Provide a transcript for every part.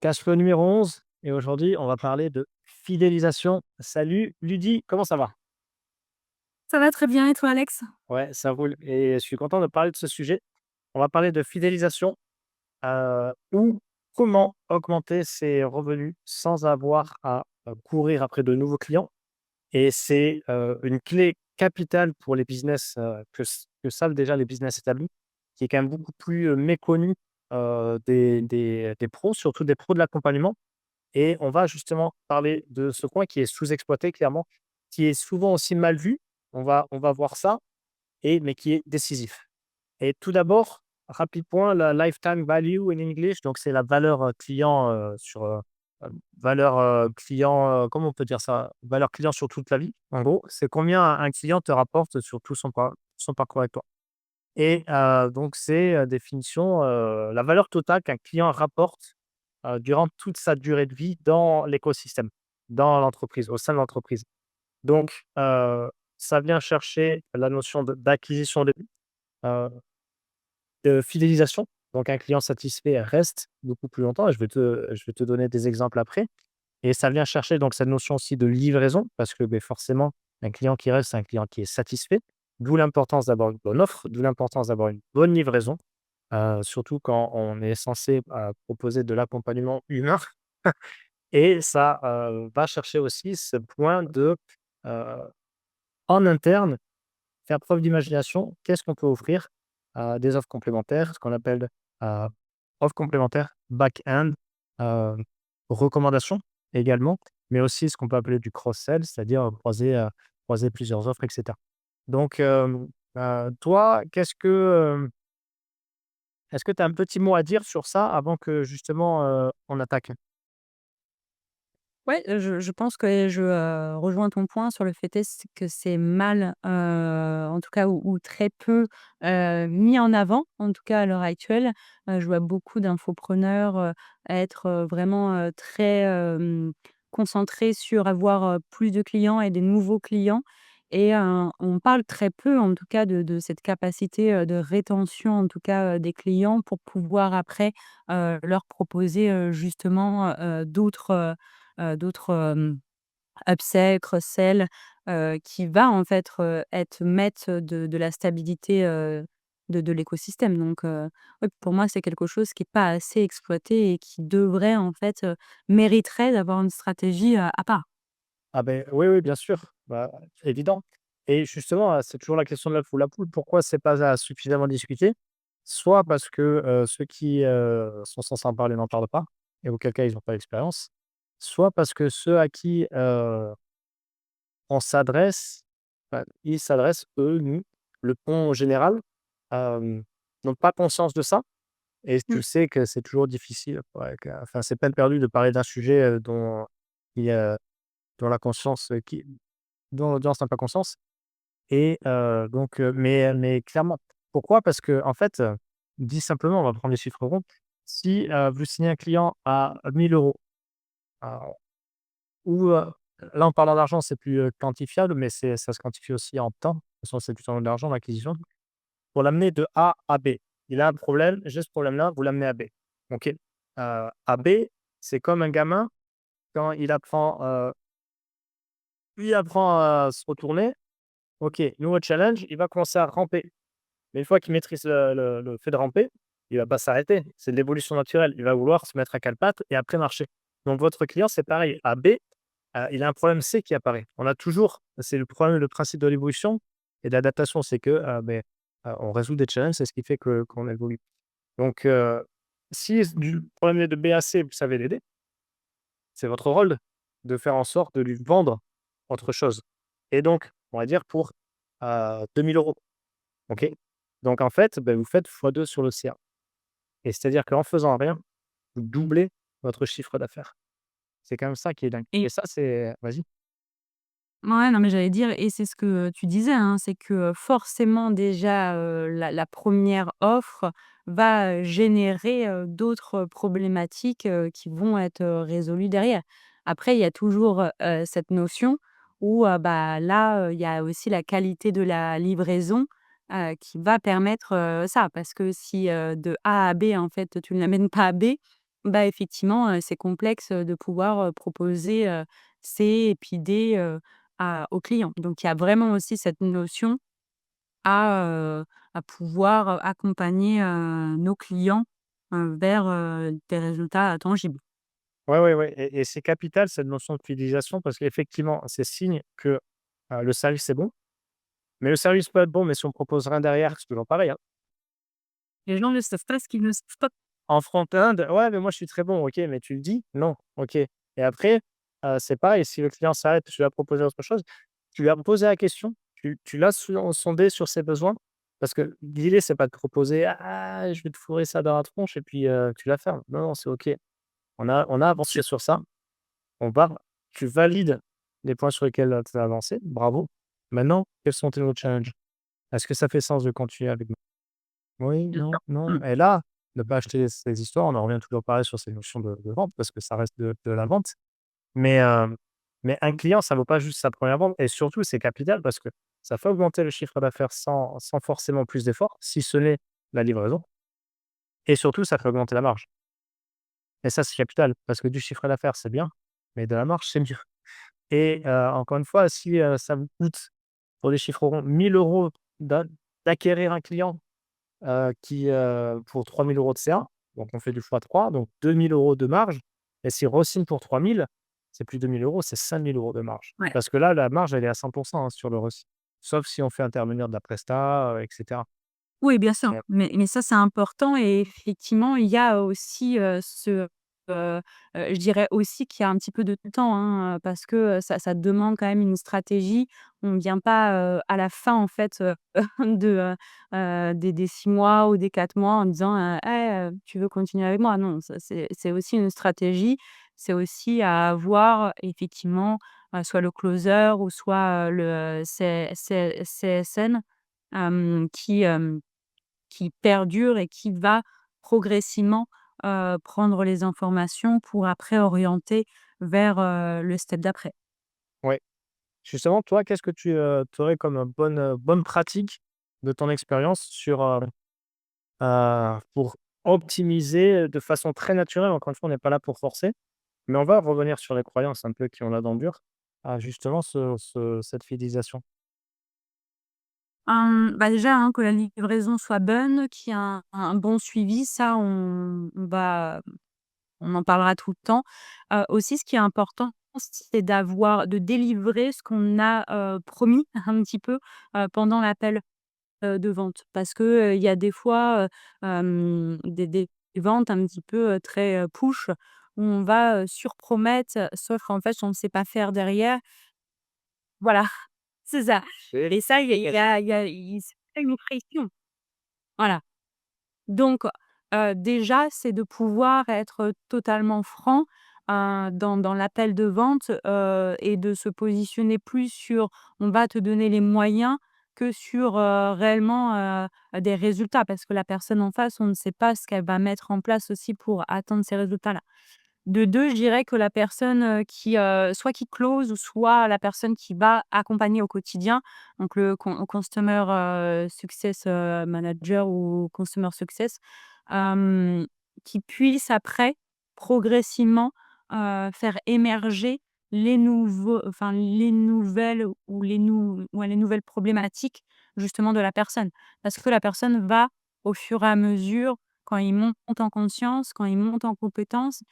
Cashflow numéro 11 et aujourd'hui, on va parler de fidélisation. Salut Ludie, comment ça va? Ça va très bien et toi, Alex? Ouais, ça roule et je suis content de parler de ce sujet. On va parler de fidélisation, ou comment augmenter ses revenus sans avoir à, courir après de nouveaux clients et c'est, une clé capitale pour les business, que savent déjà les business établis, qui est quand même beaucoup plus, méconnue, des pros, surtout des pros de l'accompagnement. Et on va justement parler de ce coin qui est sous-exploité clairement, qui est souvent aussi mal vu. On va voir ça mais qui est décisif. Et tout d'abord, rapide point, la lifetime value in English, donc c'est la valeur, client, valeur, client, comment on peut dire ça? Valeur client sur toute la vie. En gros, c'est combien un client te rapporte sur tout son parcours avec toi. Et donc c'est, définition, la valeur totale qu'un client rapporte, durant toute sa durée de vie dans l'écosystème, dans l'entreprise, au sein de l'entreprise. Donc ça vient chercher la notion d'acquisition heu, de fidélisation. Donc un client satisfait reste beaucoup plus longtemps et je vais te donner des exemples après. Et ça vient chercher donc cette notion aussi de livraison parce que, beh, forcément, un client qui reste, c'est un client qui est satisfait. D'où l'importance d'avoir une bonne offre, d'où l'importance d'avoir une bonne livraison, surtout quand on est censé, proposer de l'accompagnement humain. Et ça, va chercher aussi ce point de, heu, en interne, faire preuve d'imagination. Qu'est-ce qu'on peut offrir? Des offres complémentaires, ce qu'on appelle, heu, offres complémentaires, back-end, heu, recommandations également, mais aussi ce qu'on peut appeler du cross-sell, c'est-à-dire, croiser plusieurs offres et cetera. Donc, toi, est-ce que tu as un petit mot à dire sur ça avant que justement, on attaque? Ouais, je pense que je rejoins ton point sur le fait est que c'est mal, en tout cas ou très peu, mis en avant, en tout cas à l'heure actuelle. Je vois beaucoup d'infopreneurs, être, vraiment, très, concentrés sur avoir, plus de clients et des nouveaux clients et on parle très peu en tout cas de cette capacité, de rétention en tout cas, des clients pour pouvoir après, leur proposer, justement, d'autres, upsell, cross-sell, qui va en fait, être maître de la stabilité, de l'écosystème donc oui, pour moi, c'est quelque chose qui est pas assez exploité et qui devrait en fait, mériterait d'avoir une stratégie, à part. Ah ben oui, oui, bien sûr, bah, c'est évident. Et justement, c'est toujours la question de l'œuf ou la poule. Pourquoi c'est pas suffisamment discuté? Soit parce que, ceux qui, sont censés en parler n'en parlent pas et auquel cas ils n'ont pas d'expérience. Soit parce que ceux à qui, on s'adresse, bah, ils s'adressent, eux, nous, le pont général, n'ont pas conscience de ça et tu Mmh. sais que c'est toujours difficile, ouais, enfin, c'est peine perdue de parler d'un sujet, qui, dont la conscience, dont l'audience n'a pas conscience. Et mais clairement. Pourquoi? Parce que en fait, dit simplement, on va prendre des chiffres ronds. Si, vous signez un client à 1 000 €, heu, ou, là, en parlant d'argent, c'est plus, quantifiable, mais ça se quantifie aussi en temps. De toute façon, c'est du temps et de l'argent, l'acquisition. Pour l'amener de A à B. Il a un problème, j'ai ce problème-là, vous l'amenez à B. OK. À B, c'est comme un gamin quand il apprend à se retourner. OK, nouveau challenge, il va commencer à ramper. Mais une fois qu'il maîtrise le fait de ramper, il va pas s'arrêter. C'est de l'évolution naturelle. Il va vouloir se mettre à 4 pattes et après marcher. Donc votre client, c'est pareil. À B, il a un problème C qui apparaît. On a toujours c'est le principe de l'évolution et de l'adaptation, c'est que, on résout des challenges, c'est ce qui fait qu'on évolue. Donc si du problème est de B à C, vous savez l'aider, c'est votre rôle de faire en sorte de lui vendre autre chose. Et donc, on va dire pour, 2 000 €. OK? Donc en fait, vous faites x2 sur l'océan et c'est-à-dire qu'en faisant rien, vous doublez votre chiffre d'affaires. C'est quand même ça qui est dingue Et et ça, c'est vas-y? ouais, non, mais j'allais dire et c'est ce que tu disais, hein, c'est que, forcément déjà, la 1re offre va, générer, d'autres problématiques, qui vont être, résolues derrière. Après, il y a toujours, cette notion où, bah, là, il y a aussi la qualité de la livraison, qui va permettre, ça. Parce que si, de A à B, en fait, tu ne l'amènes pas à B, bah, effectivement, c'est complexe, de pouvoir, proposer, C et puis D, à aux clients. Donc il y a vraiment aussi cette notion à pouvoir, accompagner, nos clients, vers, des résultats tangibles. Ouais, ouais, ouais et c'est capital cette notion de fidélisation parce qu'effectivement, c'est signe que, le service est bon, mais le service peut être bon, mais si on propose rien derrière, c'est toujours pareil, hein. Les gens ne savent pas ce qu'ils ne savent pas. En front-end, ouais, mais moi je suis très bon, OK, mais tu le dis? Non, OK et après, c'est pareil, si le client s'arrête, tu lui as proposé autre chose, tu lui as posé la question, tu l'as sondé sur ses besoins parce que l'idée, c'est pas de proposer: «Ah, je vais te fourrer ça dans la tronche» et puis, tu la fermes. Non, non, c'est OK. On a avancé sur ça, on va tu valides les points sur lesquels, tu as avancé, bravo. Maintenant, quels sont tes autres challenges? Est-ce que ça fait sens de continuer avec nous? Oui, Bien sûr. non, non Mmh. et là, ne pas acheter ces histoires, on en revient toujours pareil sur ces notions de vente parce que ça reste de la vente. Mais, mais un client, ça vaut pas juste sa première vente et surtout, c'est capital parce que ça fait augmenter le chiffre d'affaires sans forcément plus d'efforts, si ce n'est la livraison et surtout, ça fait augmenter la marge et ça, c'est capital parce que du chiffre d'affaires, c'est bien, mais de la marge, c'est mieux et encore une fois, si, ça vous coûte pour des chiffres ronds 1 000 € d'acquérir un client pour 3 000 € de CA, donc on fait du x3, donc 2 000 € de marge et s'il re-signe pour 3 000, c'est plus 2 000 €, c'est 5 000 € de marge. Ouais. Parce que là, la marge, elle est à 100 hein, sur le reçu. Sauf si on fait intervenir de la presta, et cetera. Oui, bien sûr, Ouais. mais ça, c'est important et effectivement, il y a aussi, je dirais aussi qu'il y a un petit peu de temps, hein, parce que, ça demande quand même une stratégie. On ne vient pas, à la fin, en fait, de, des 6 mois ou des 4 mois en disant, «Eh, tu veux continuer avec moi?» Non, ça c'est aussi une stratégie. C'est aussi à avoir effectivement, soit le closer ou soit, le CSN, qui, qui perdure et qui va progressivement, prendre les informations pour après orienter vers, le step d'après. Ouais. Justement, toi, qu'est-ce que tu aurais comme, bonne pratique de ton expérience pour optimiser de façon très naturelle? Encore une fois, on n'est pas là pour forcer. Mais on va revenir sur les croyances un peu qui ont la dent dure, à justement cette fidélisation. Bah, déjà, hein, que la livraison soit bonne, qu'il y ait un bon suivi, ça on en parlera tout le temps. Aussi ce qui est important, c'est de délivrer ce qu'on a, promis un petit peu, pendant l'appel. De vente. Parce que, il y a des fois, des ventes un petit peu, très, push où on va, surpromettre, sauf qu'en fait, on ne sait pas faire derrière. Voilà, c'est ça et ça, c'est une pression. Voilà. Donc, déjà, c'est de pouvoir être totalement franc, dans l'appel de vente, et de se positionner plus sur: «On va te donner les moyens» que sur, réellement, des résultats. Parce que la personne en face, on ne sait pas ce qu'elle va mettre en place aussi pour atteindre ces résultats-là. De 2, je dirais que la personne, qui, soit qui close ou soit la personne qui va accompagner au quotidien, donc le customer, success, manager ou customer success, hem, qui puisse après progressivement, faire émerger les nouvelles ou les nouvelles problématiques justement de la personne. Parce que la personne va, au fur et à mesure, quand il monte en conscience, quand il monte en compétence,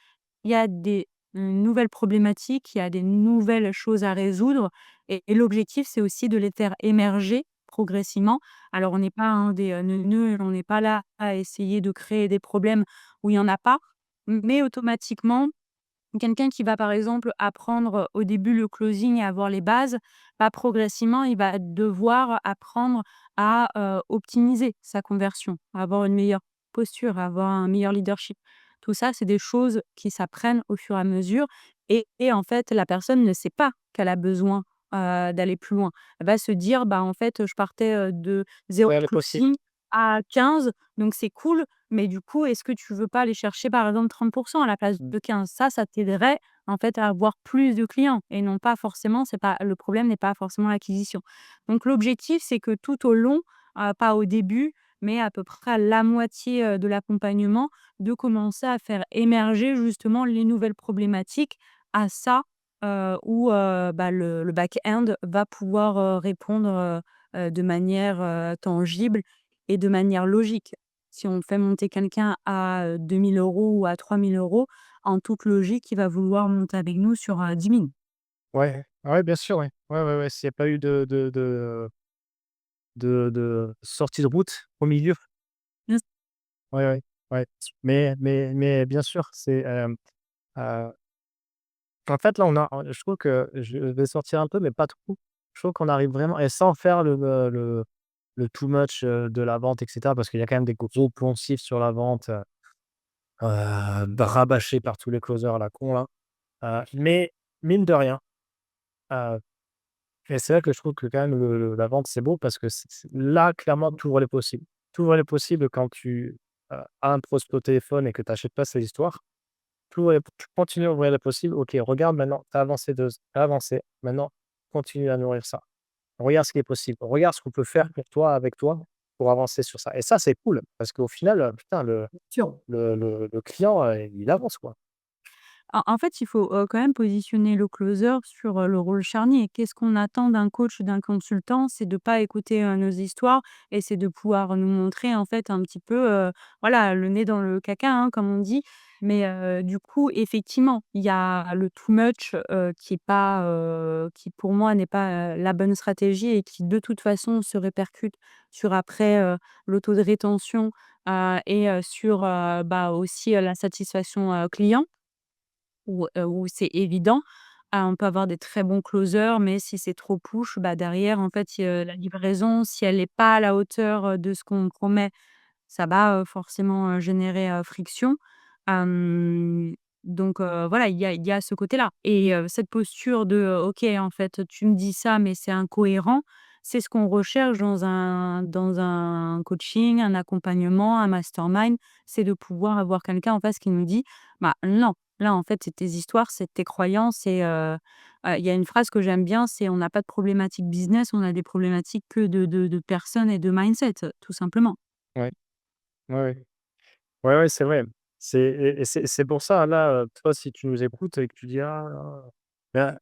il y a des nouvelles problématiques, il y a des nouvelles choses à résoudre et l'objectif, c'est aussi de les faire émerger progressivement. Alors on n'est pas, hein, des, neuneux, on n'est pas là à essayer de créer des problèmes où il y en a pas, mais automatiquement, quelqu'un qui va, par exemple, apprendre, au début le closing et avoir les bases, bah, progressivement, il va devoir apprendre à, optimiser sa conversion, à avoir une meilleure posture, à avoir un meilleur leadership. Tout ça, c'est des choses qui s'apprennent au fur et à mesure et en fait, la personne ne sait pas qu'elle a besoin, d'aller plus loin. Elle va se dire: «Bah, en fait, je partais, de 0 Ouais, elle est possible. closing à 15, donc c'est cool, mais du coup, est-ce que tu veux pas aller chercher, par exemple, 30 à la place de 15? Ça t'aiderait, en fait, à avoir plus de clients et non pas forcément c'est pas le problème n'est pas forcément l'acquisition. Donc l'objectif, c'est que tout au long, pas au début, mais à peu près à la moitié, de l'accompagnement, de commencer à faire émerger justement les nouvelles problématiques à ça, où, bah, le back-end va pouvoir, répondre, de manière, tangible et de manière logique. Si on fait monter quelqu'un à, 2 000 € ou à 3 000 €, en toute logique, il va vouloir monter avec nous sur, 10 000. Ouais, ouais, bien sûr, ouais. Ouais, ouais, ouais, s'il y a pas eu de sortie de route au milieu. Mmh. Ouais, ouais, ouais. Mais bien sûr, c'est, heu, en fait, là, on a je trouve que je vais sortir un peu, mais pas trop. Je trouve qu'on arrive vraiment et sans faire le too much, de la vente et cetera, parce qu'il y a quand même des gros poncifs sur la vente, rabâchés par tous les closers à la con là. Mais mine de rien, heu et c'est vrai que je trouve que quand même la vente, c'est beau parce que c'est là, clairement, tu ouvres les possibles. Tu ouvres les possibles quand tu, as un prospect au téléphone et que tu achètes pas ses histoires. Tu continues à ouvrir les possibles. OK, regarde maintenant, tu as avancé 2 tu avancé. Maintenant, continue à nourrir ça. Regarde ce qui est possible. Regarde ce qu'on peut faire pour toi, avec toi, pour avancer sur ça et ça, c'est cool parce qu'au final, putain, Sûr. le client, il avance, quoi. En fait, il faut, quand même positionner le closer sur, le rôle charnier. Qu'est-ce qu'on attend d'un coach ou d'un consultant? C'est de pas écouter, nos histoires et c'est de pouvoir nous montrer, en fait, un petit peu, voilà, le nez dans le caca, hein, comme on dit. Mais, du coup, effectivement, il y a le too much, qui est pas, qui pour moi n'est pas, la bonne stratégie et qui de toute façon se répercute sur après, le taux de rétention, et sur, bah, aussi, la satisfaction, client. Où c'est évident. On peut avoir des très bons closers, mais si c'est trop push, bah, derrière, en fait, la livraison, si elle est pas à la hauteur, de ce qu'on promet, ça va, forcément, générer, friction. Hem, donc voilà, il y a ce côté-là et cette posture de, «OK, en fait, tu me dis ça, mais c'est incohérent», c'est ce qu'on recherche dans un coaching, un accompagnement, un mastermind. C'est de pouvoir avoir quelqu'un en face qui nous dit: «Bah, non, là, en fait, c'est tes histoires, c'est tes croyances» et il y a une phrase que j'aime bien, c'est: «On n'a pas de problématique business, on a des problématiques que de personnes et de mindset», tout simplement. Ouais, ouais, ouais. Ouais, ouais, c'est vrai. Et c'est pour ça, là, toi, si tu nous écoutes et que tu dis: «Ah, ben,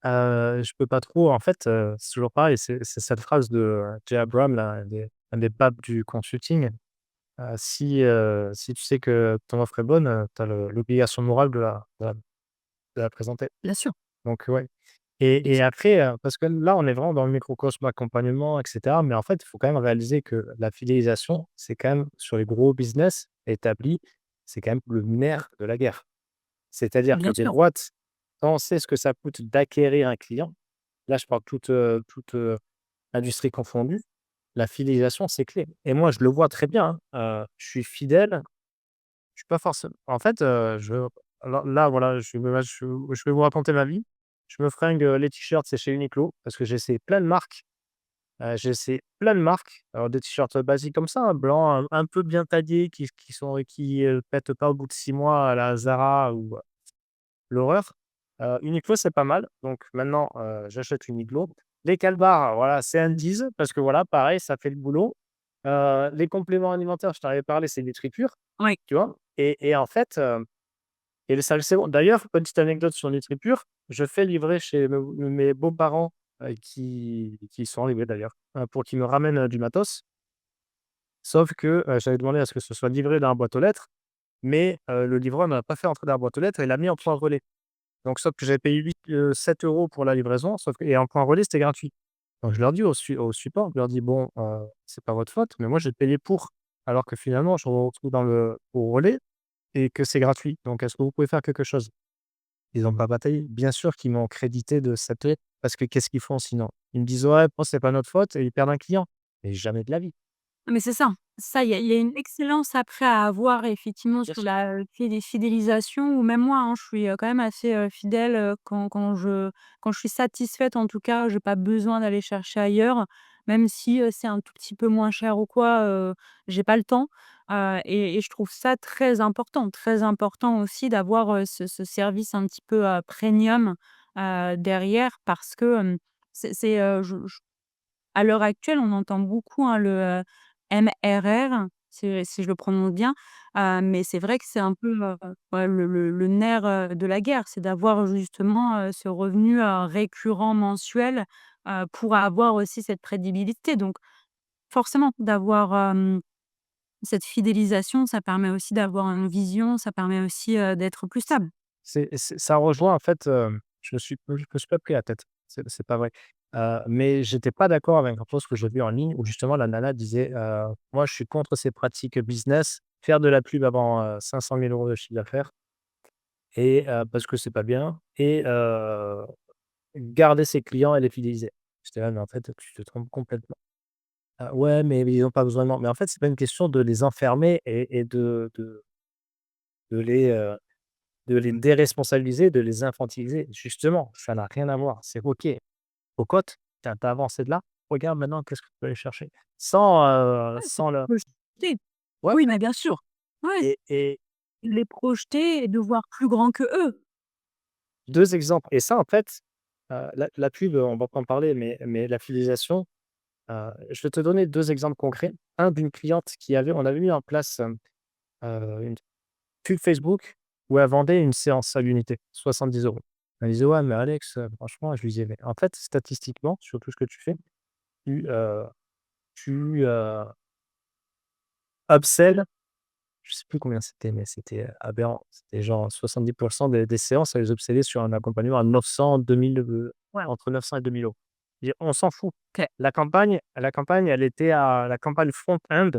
je peux pas trop», en fait, c'est toujours pareil, c'est cette phrase de, Jay Abraham, là, un des papes du consulting. Si tu sais que ton offre est bonne, tu as l'obligation morale de la présenter. Bien sûr. Donc ouais. Et après, parce que là, on est vraiment dans le microcosme accompagnement et cetera, mais en fait, il faut quand même réaliser que la fidélisation, c'est quand même sur les gros business établis, c'est quand même le nerf de la guerre. C'est-à-dire que Bien des sûr. boîtes, quand on sait ce que ça coûte d'acquérir un client, là, je parle toute, industrie confondue, la fidélisation, c'est clé et moi, je le vois très bien, hein, je suis fidèle, je suis pas forcément en fait, alors là, voilà, je vais vous raconter ma vie. Je me fringue, les t-shirts, c'est chez Uniqlo parce que j'ai essayé plein de marques, Alors des t-shirts, basiques comme ça, hein, blancs, un peu bien taillés qui pètent pas au bout de 6 mois à la Zara ou l'horreur. Uniqlo, c'est pas mal, donc maintenant, j'achète Uniqlo. Les calbars, voilà, c'est Undies parce que voilà, pareil, ça fait le boulot. Les compléments alimentaires, je t'en avais parlé, c'est Nutripure, Oui. tu vois? Et en fait, et le service c'est bon. D'ailleurs, petite anecdote sur Nutripure, je fais livrer chez mes beaux-parents, qui sont arrivés d'ailleurs, pour qu'ils me ramènent, du matos. Sauf que, j'avais demandé à ce que ce soit livré dans la boîte aux lettres, mais le livreur ne l'a pas fait entrer dans la boîte aux lettres et l'a mis en point relais. Donc sauf que j'avais payé 7 € pour la livraison, sauf que et en point relais, c'était gratuit. Donc je leur dis au support, je leur dis: «Bon, c'est pas votre faute, mais moi j'ai payé pour, alors que finalement je me retrouve dans le au relais et que c'est gratuit. Donc est-ce que vous pouvez faire quelque chose?» Ils ont pas bataillé. Bien sûr qu'ils m'ont crédité de cette lettre parce que qu'est-ce qu'ils font sinon? Ils me disent: «Ouais, bon, c'est pas notre faute» et ils perdent un client. Mais jamais de la vie. Mais c'est ça. Ça, il y a une excellence après à avoir effectivement Bien sur sûr. la fidélisation ou même moi, hein, je suis, quand même assez, fidèle, quand je suis satisfaite en tout cas, j'ai pas besoin d'aller chercher ailleurs, même si, c'est un tout petit peu moins cher ou quoi, j'ai pas le temps, et je trouve ça très important aussi d'avoir, ce service un petit peu, premium, derrière parce que, c'est, je à l'heure actuelle, on entend beaucoup, hein, MRR, si je le prononce bien. Mais c'est vrai que c'est un peu, ouais, le nerf, de la guerre. C'est d'avoir justement, ce revenu, récurrent mensuel, pour avoir aussi cette crédibilité. Donc forcément d'avoir, cette fidélisation, ça permet aussi d'avoir une vision, ça permet aussi, d'être plus stable. Ça rejoint en fait, je me suis pas pris la tête, c'est pas vrai. Mais j'étais pas d'accord avec un post que j'ai vu en ligne où justement la nana disait, «Moi je suis contre ces pratiques business, faire de la pub avant, 500 000 € de chiffre d'affaires et parce que c'est pas bien et garder ses clients et les fidéliser». J'étais là: «Mais en fait, tu te trompes complètement». «Ah ouais, mais ils ont pas besoin de moi». Mais en fait, c'est pas une question de les enfermer et de les, de les déresponsabiliser, de les infantiliser. Justement, ça n'a rien à voir. C'est OK. Cocotte, tu as avancé de là, regarde maintenant qu'est-ce que tu peux aller chercher. Ouais, c'est Sans le projeter. ouais Oui, mais bien sûr. Ouais, et les projeter et de voir plus grand que eux. 2 exemples et ça en fait, la pub, on va pas en parler, mais la fidélisation, je vais te donner 2 exemples concrets. Un d'une cliente qui avait on avait mis en place, une pub Facebook où elle vendait une séance à l'unité, 70 €. Elle disait: «Ouais, mais Alex, franchement», je lui disais: «Mais en fait, statistiquement, sur tout ce que tu fais, tu, tu, upsell». Je sais plus combien c'était, mais c'était, aberrant. C'était genre 70 des séances, elles upsellaient sur un accompagnement à 900-2000, ouais, entre 900 et 2 000 €. Je on s'en fout. OK. La campagne, elle était à la campagne front-end,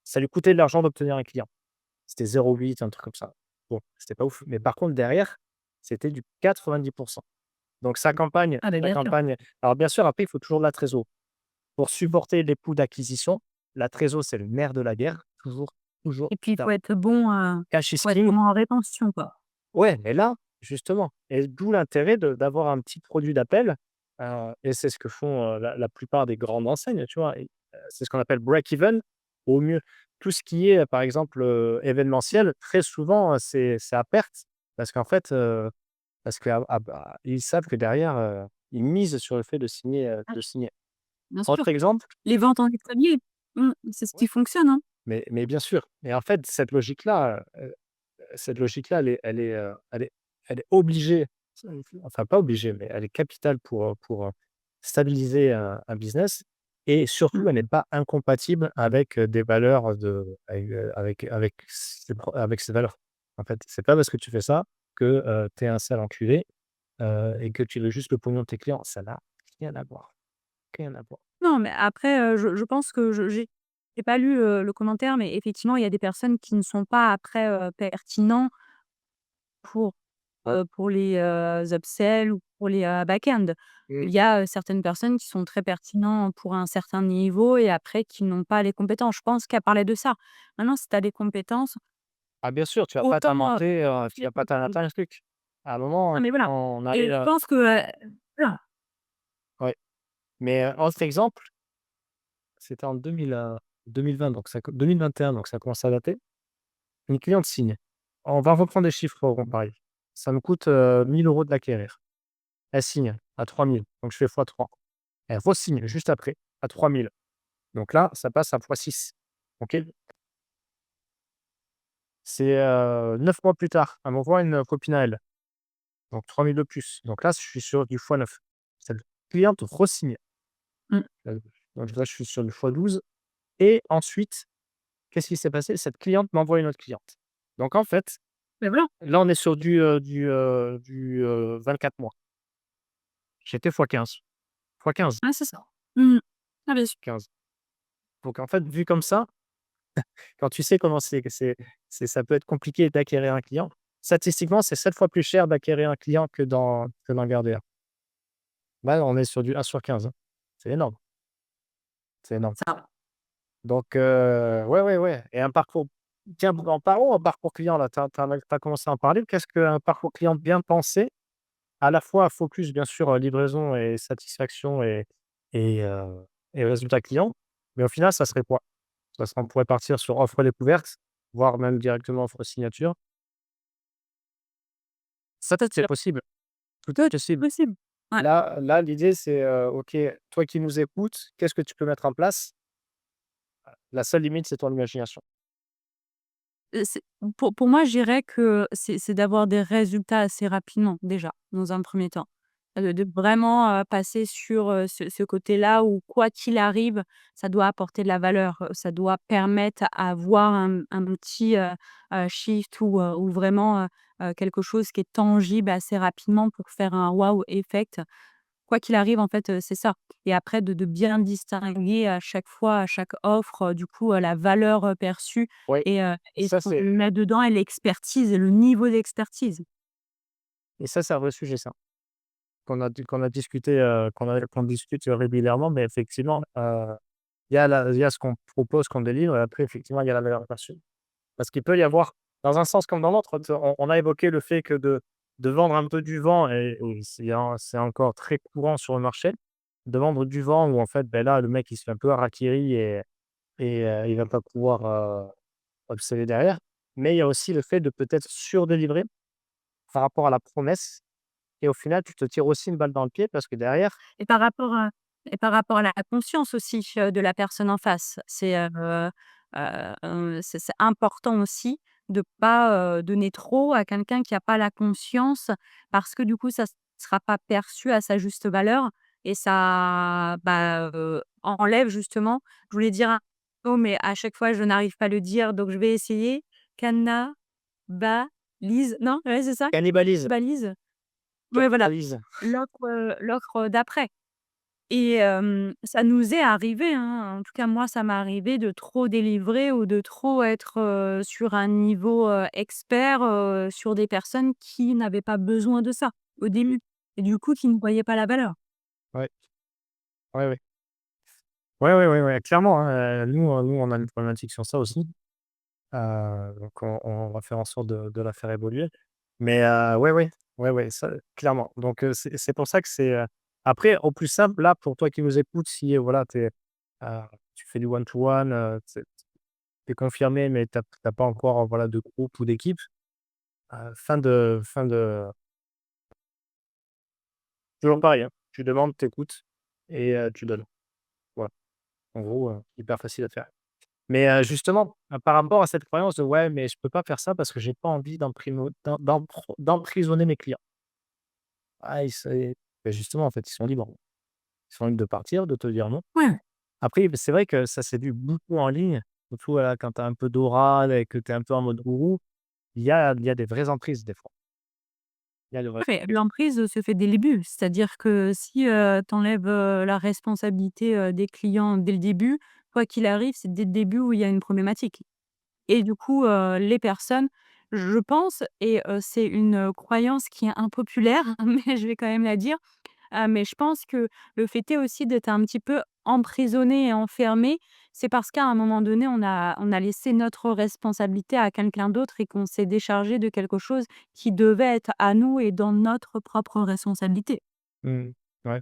ça lui coûtait de l'argent d'obtenir un client. C'était 0,8, un truc comme ça. Bon, c'était pas ouf, mais par contre derrière, c'était du 90. Donc Ah beh, sa bien sûr. campagne alors bien sûr, après, il faut toujours de la trésor. Pour supporter les coûts d'acquisition, la trésor, c'est le nerf de la guerre, toujours, toujours. Et puis il Tu faut être bon, cash is faut être king. bon en rétention, quoi. Ouais, mais là, justement et d'où l'intérêt d'avoir un petit produit d'appel, et c'est ce que font, la plupart des grandes enseignes, tu vois? Et c'est ce qu'on appelle break even. Au mieux, tout ce qui est, par exemple, événementiel, très souvent, c'est à perte parce qu'en fait, parce que bah, ils savent que derrière, ils misent sur le fait de signer. Bien sûr. Autre exemple Les ventes en escalier, c'est ce ouais, qui fonctionne, hein. mais bien sûr et en fait, cette logique-là, elle est obligée, enfin pas obligée, mais elle est capitale pour stabiliser un business et surtout, Mmh. elle n'est pas incompatible avec, des valeurs avec ses valeurs. En fait, c'est pas parce que tu fais ça que, tu es un sale enculé, et que tu veux juste le pognon de tes clients. Ça n'a rien à voir, rien à voir. Non, mais après, je pense que j'ai pas lu, le commentaire, mais effectivement, il y a des personnes qui ne sont pas après, pertinents pour, pour les, upsells ou pour les, back-end. Mmh. Il y a, certaines personnes qui sont très pertinents pour un certain niveau et après qui n'ont pas les compétences. Je pense qu'elle parlait de ça. Maintenant, si tu as les compétences, Ah bien sûr, autant, tu vas pas t'inventer un truc. À un moment, non, mais voilà. on Et arrive je à pense que, voilà. ouais, mais, autre exemple, c'était en 2020 donc ça co 2021 donc ça commence à dater. Une cliente signe. On va reprendre des chiffres ronds pareil. Ça me coûte, 1 000 € de l'acquérir. Elle signe à 3 000 donc je fais fois 3. Elle re-signe juste après à 3 000 donc là, ça passe à fois 6. OK? C'est, 9 mois plus tard, elle m'envoie une copine à elle, donc 3 000 de plus. Donc là, je suis sur du fois 9. Cette cliente re-signe, Mmh. donc là, je suis sur du fois 12 et ensuite, qu'est-ce qui s'est passé? Cette cliente m'envoie une autre cliente. Donc en fait, Mais voilà. là, on est sur du 24 mois. J'étais fois 15, fois 15, Ouais, c'est ça. Mmh. Ah bien sûr. 15. Donc en fait, vu comme ça, quand tu sais comment ça peut être compliqué d'acquérir un client, statistiquement, c'est 7 fois plus cher d'acquérir un client que d'en garder un. Là, on est sur du 1/15, hein. C'est énorme, c'est énorme. Ça. Donc ouais, ouais, ouais et un parcours tiens, en parlons en parcours client là, tu as commencé à en parler. Qu'est-ce qu'un parcours client bien pensé, à la fois focus bien sûr, livraison et satisfaction et résultat client, mais au final, ça serait quoi? Ça serait on pourrait partir sur offre découverte, voire même directement offre signature. Ça peut-être c'est possible, tout est possible. Possible. Ouais. Là, l'idée c'est, OK, toi qui nous écoutes, qu'est-ce que tu peux mettre en place? La seule limite, c'est ton imagination. C'est pour moi, je dirais que c'est d'avoir des résultats assez rapidement déjà, dans un premier temps. De vraiment, passer sur, ce côté-là où quoi qu'il arrive, ça doit apporter de la valeur, ça doit permettre à avoir un petit, shift ou vraiment, quelque chose qui est tangible assez rapidement pour faire un wow effect. Quoi qu'il arrive, en fait, c'est ça et après de bien distinguer à chaque fois, à chaque offre, du coup, la valeur, perçue Oui, et ce ça qu'on c'est met dedans et l'expertise et le niveau d'expertise. c'est un vrai sujet ça, qu'on a discuté, qu'on discute régulièrement, mais effectivement, il y a ce qu'on propose, qu'on délivre et après effectivement, il y a la valeur perçue. Parce qu'il peut y avoir, dans un sens comme dans l'autre, on a évoqué le fait que de vendre un peu du vent et c'est encore très courant sur le marché, de vendre du vent où en fait, ben là, le mec, il se fait un peu harakiri et il va pas pouvoir, obséder derrière. Mais il y a aussi le fait de peut-être surdélivrer par rapport à la promesse et au final, tu te tires aussi une balle dans le pied parce que derrière Et par rapport à la conscience aussi, de la personne en face. C'est important aussi de pas, donner trop à quelqu'un qui a pas la conscience parce que du coup ça sera pas perçu à sa juste valeur et ça, bah, enlève justement je voulais dire un mot mais à chaque fois je n'arrive pas à le dire donc je vais essayer. Cannabalise non? Ouais, c'est ça? cannibalise, Balise? Ouais, voilà, cannibalise. l'offre d'après. Et ça nous est arrivé, hein, en tout cas moi ça m'est arrivé de trop délivrer ou de trop être, sur un niveau, expert, sur des personnes qui n'avaient pas besoin de ça, au début et du coup qui ne voyaient pas la valeur. Ouais, ouais, ouais. Ouais, ouais, ouais, ouais, clairement, hein, nous, on a une problématique sur ça aussi. Donc on va faire en sorte de la faire évoluer. Mais ouais, ouais, ouais, ouais, ça clairement. Donc c'est pour ça que c'est, après au plus simple, là, pour toi qui nous écoutes, si, voilà, tu fais du one to one, tu es confirmé, mais tu as pas encore, voilà, de groupe ou d'équipe, fin de toujours pareil, hein, tu demandes, tu écoutes et tu donnes. Voilà, en gros, hyper facile à faire. Mais justement, par rapport à cette croyance de: «Ouais, mais je peux pas faire ça parce que j'ai pas envie d'emprisonner mes clients». Ah, justement, en fait, ils sont libres. Ils sont libres de partir, de te dire non. Ouais. Après, c'est vrai que ça séduit beaucoup en ligne, surtout, voilà, quand tu as un peu d'aura et que tu es un peu en mode gourou. Il y a des vraies emprises des fois. Il y a de vraies Ouais, mais l'emprise, se fait dès le début. C'est-à-dire que si, tu enlèves, la responsabilité, des clients dès le début, quoi qu'il arrive, c'est dès le début où il y a une problématique. Et du coup, les personnes, je pense et c'est une, croyance qui est impopulaire, mais je vais quand même la dire, mais je pense que le fait est aussi d'être un petit peu emprisonné et enfermé, c'est parce qu'à un moment donné, on a laissé notre responsabilité à quelqu'un d'autre et qu'on s'est déchargé de quelque chose qui devait être à nous et dans notre propre responsabilité. mmh, ouais.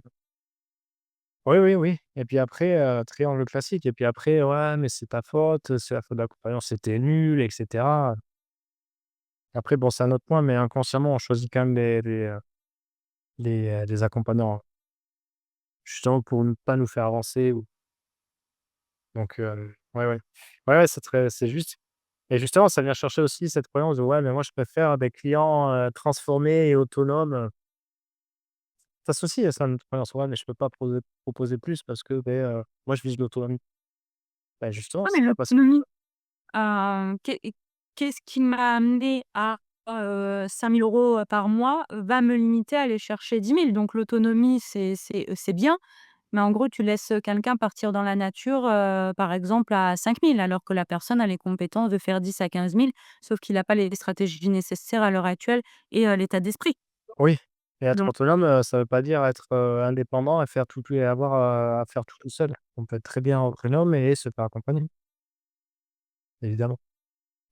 Oui, oui, oui et puis après, triangle classique et puis après: «Ouais, mais c'est ta faute, c'est la faute de l'accompagnant, c'était nul» et cetera. Après bon, c'est un autre point, mais inconsciemment, on choisit quand même les accompagnants, justement pour ne pas nous faire avancer ou donc ouais, ouais. Ouais, ouais, c'est juste et justement, ça vient chercher aussi cette croyance de: «Ouais, mais moi, je préfère des clients, transformés et autonomes». Ça s'associe à ça, notre croyance: «Ouais, mais je peux pas proposer plus parce que, beh, moi, je vise l'autonomie». Bah, justement, Ah mais c'est pas parce que l'autonomie, qu'est-ce qui m'a amené à, 5 000 € par mois, va me limiter à aller chercher 10 000. Donc l'autonomie, c'est bien. Mais en gros, tu laisses, quelqu'un partir dans la nature, par exemple à 5 000, alors que la personne a les compétences de faire 10 à 15 000, sauf qu'il a pas les stratégies nécessaires à l'heure actuelle et l'état d'esprit. oui et être Donc autonome, ça veut pas dire être, indépendant et faire tout et avoir, à faire tout seul. On peut être très bien autonome et se faire accompagner, évidemment.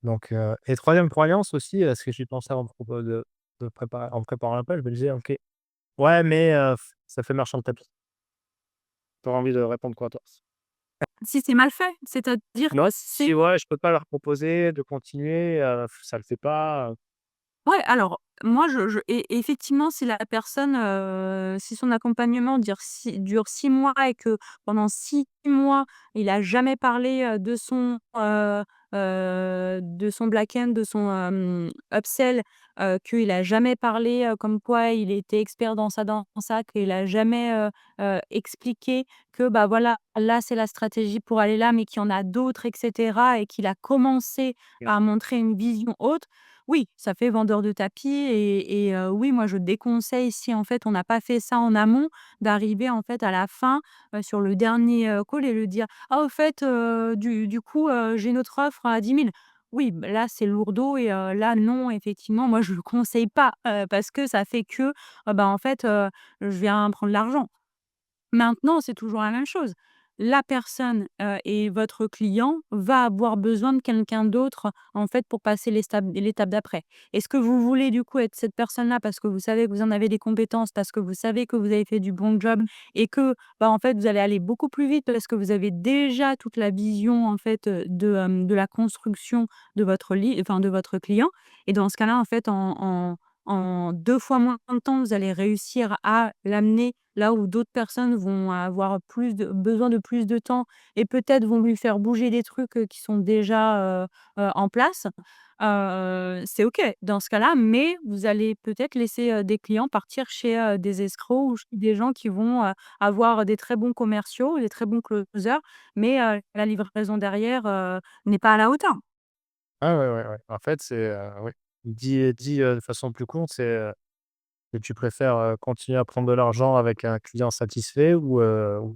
Donc et 3e croyance aussi, ce que j'ai pensé avant en préparant l'appel, je me disais: «OK, ouais, mais ça fait marchand de tapis». Tu auras envie de répondre quoi, toi? si c'est mal fait, c'est-à-dire Non, si c'est ouais, je peux pas leur proposer de continuer, ça le fait pas, ouais, alors, moi, et effectivement, si la personne, si son accompagnement dure 6 mois et que pendant 6 mois, il a jamais parlé, de son black end, de son, upsell, qu'il a jamais parlé, comme quoi il était expert dans ça, qu'il a jamais, expliqué que, bah, voilà, là, c'est la stratégie pour aller là, mais qu'il y en a d'autres et cetera et qu'il a commencé Bien à sûr. montrer une vision haute. Oui, ça fait vendeur de tapis oui, moi, je déconseille si, en fait, on n'a pas fait ça en amont, d'arriver, en fait, à la fin, sur le dernier, call et lui dire: «Ah, au fait, du coup, j'ai une autre offre à 10 000». Oui, bah, là, c'est lourdeau là, non, effectivement, moi, je le conseille pas, parce que ça fait que, bah, en fait, je viens prendre l'argent. Maintenant, c'est toujours la même chose. La personne, et votre client va avoir besoin de quelqu'un d'autre, en fait, pour passer l'étape d'après. Est-ce que vous voulez, du coup, être cette personne-là parce que vous savez que vous en avez des compétences, parce que vous savez que vous avez fait du bon job et que, bah, en fait, vous allez aller beaucoup plus vite parce que vous avez déjà toute la vision, en fait, de la construction de votre client et dans ce cas-là, en fait, en 2 fois moins de temps, vous allez réussir à l'amener là où d'autres personnes vont avoir besoin de plus de temps et peut-être vont lui faire bouger des trucs, qui sont déjà, en place. C'est OK dans ce cas-là, mais vous allez peut-être laisser, des clients partir chez, des escrocs ou chez des gens qui vont, avoir des très bons commerciaux, des très bons closers, mais la livraison derrière, n'est pas à la hauteur. Ah ouais, ouais, ouais. En fait, c'est, oui. De façon plus courte, c'est, que tu préfères, continuer à prendre de l'argent avec un client satisfait ou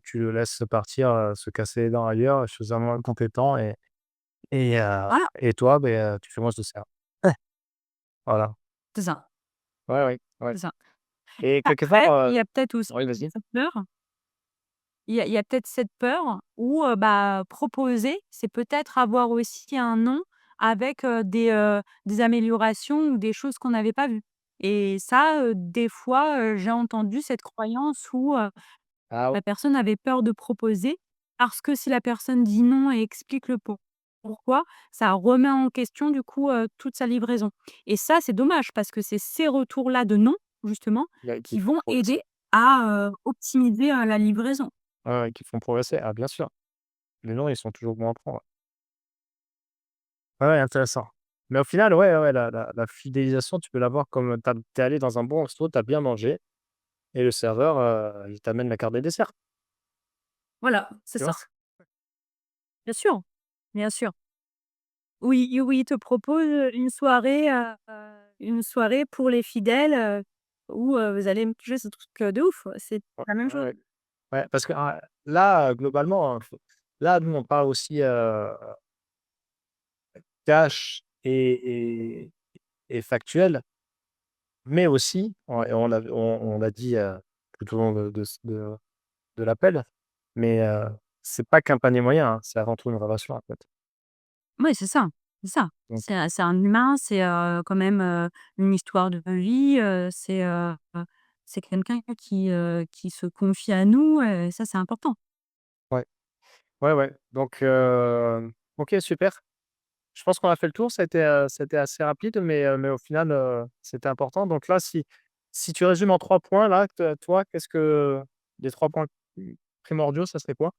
tu le laisses partir, se casser les dents ailleurs chez un moins compétent et heu Voilà, et toi, beh, tu fais moins de ça. Ouais. Voilà. c'est ça, Ouais, ouais, ouais c'est ça. et quelque part, Après, il y a peut-être aussi oui, vas-y. cette peur. Il y a peut-être cette peur où, bah, proposer, c'est peut-être avoir aussi un non avec, des améliorations ou des choses qu'on n'avait pas vues et ça, des fois, j'ai entendu cette croyance où, Ah la personne avait peur de proposer parce que si la personne dit non et explique le pourquoi, ça remet en question du coup, toute sa livraison et ça, c'est dommage parce que c'est ces retours-là de non, justement, ouais, qui qui font vont progresser. aider à, optimiser, la livraison. Ouais, ouais, qui font progresser. Ah bien sûr. Les noms, ils sont toujours bons à prendre. Ouais, ouais, intéressant. Mais au final, ouais, ouais, la fidélisation, tu peux l'avoir comme, tu es allé dans un bon resto, tu as bien mangé et le serveur, il t'amène la carte des desserts, Voilà, c'est tu ça. vois? Bien sûr, bien sûr. Oui, oui, il te propose, une soirée pour les fidèles, où, vous allez manger ce truc, de ouf. C'est Ouais, la même ouais, chose. ouais. Ouais, parce que, là, globalement, là, nous, on parle aussi, cash et factuel, mais aussi, on l'a dit, tout au long de l'appel, mais c'est pas qu'un panier moyen, hein, c'est avant tout une relation, en fait. Oui, c'est ça, c'est ça. Donc C'est un humain, c'est, quand même, une histoire de vie, c'est quelqu'un qui se confie à nous, ça, c'est important. ouais, ouais, ouais, donc OK, super. Je pense qu'on a fait le tour, ça a été assez rapide, mais au final, c'était important. Donc là, si tu résumes en 3 points là, toi, qu'est-ce que les 3 points primordiaux, ça serait quoi?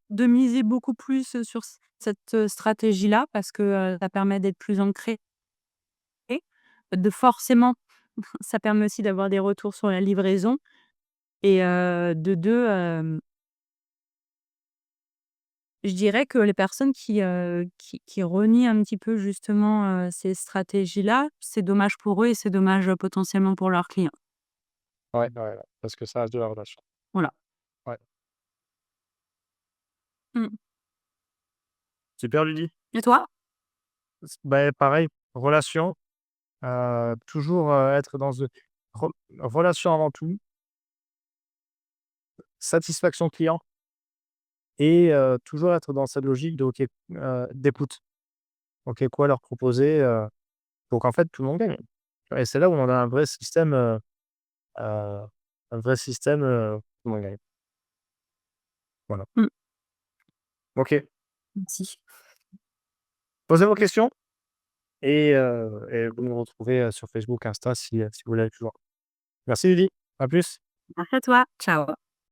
De miser beaucoup plus, sur cette, stratégie-là parce que, ça permet d'être plus ancré, de forcément ça permet aussi d'avoir des retours sur la livraison et de 2, je dirais que les personnes qui renient un petit peu justement, ces stratégies-là, c'est dommage pour eux et c'est dommage, potentiellement pour leurs clients. Ouais, ouais, ouais, parce que ça reste de la relation. Voilà. Ouais. Mmh. Super Lydie. Et toi? Bah, pareil, relation, toujours, être dans relation avant tout, satisfaction client et toujours être dans cette logique de OK, d'écoute. OK, quoi leur proposer, pour qu'en fait tout le monde gagne et c'est là où on a heu, un vrai système, tout le monde gagne. Voilà. Mmh. OK. Merci. Posez vos questions. et vous nous retrouvez, sur Facebook, Insta si vous voulez aller plus loin. Merci Lydie, à plus. Merci à toi. Ciao.